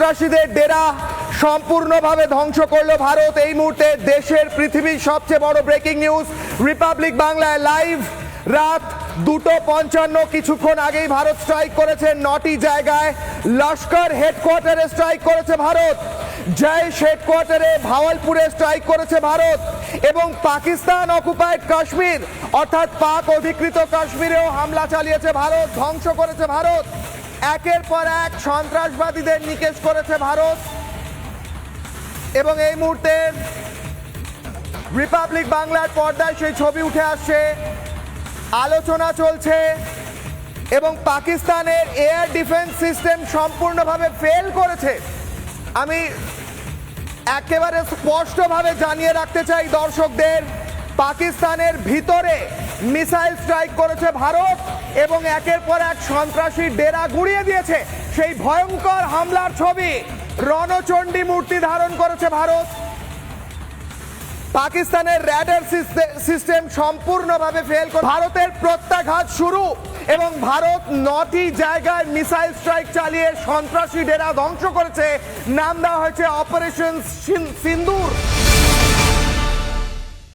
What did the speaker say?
সন্ত্রাসীদের ডেরা সম্পূর্ণভাবে ধ্বংস করলো ভারত। এই মুহূর্তে দেশের পৃথিবীর সবচেয়ে বড় ব্রেকিং নিউজ, রিপাবলিক বাংলায় লাইভ। রাত 2:55 কিছুক্ষণ আগেই ভারত স্ট্রাইক করেছে 9টি জায়গায়। লস্কর হেডকোয়ার্টারে স্ট্রাইক করেছে ভারত, জৈশ হেডকোয়ার্টারে ভাওয়ালপুরে স্ট্রাইক করেছে ভারত, এবং পাকিস্তান অকুপাইড কাশ্মীর অর্থাৎ পাক অধিকৃত কাশ্মীরেও হামলা চালিয়েছে ভারত, ধ্বংস করেছে ভারত। একের পর এক সন্ত্রাসবাদীদের নিকেশ করেছে ভারত। এবং এই মুহূর্তে রিপাবলিক বাংলার পর্দায় সেই ছবি উঠে আসছে, আলোচনা চলছে এবং পাকিস্তানের এয়ার ডিফেন্স সিস্টেম সম্পূর্ণভাবে ফেল করেছে। আমি একেবারে স্পষ্টভাবে জানিয়ে রাখতে চাই দর্শকদের, পাকিস্তানের ভিতরে মিসাইল স্ট্রাইক করেছে ভারত এবং একের পর এক সন্ত্রাসী ডেরা গুড়িয়ে দিয়েছে। সেই ভয়ঙ্কর হামলার ছবি রণচণ্ডী মূর্তি ধারণ করেছে ভারত। পাকিস্তানের র্যাডার সিস্টেম সম্পূর্ণভাবে ফেল করে ভারতের প্রত্যাঘাত শুরু এবং ভারত 9টি জায়গায় মিসাইল স্ট্রাইক চালিয়ে সন্ত্রাসী ডেরা ধ্বংস করেছে। নাম দেওয়া হয়েছে অপারেশন সিন্দুর।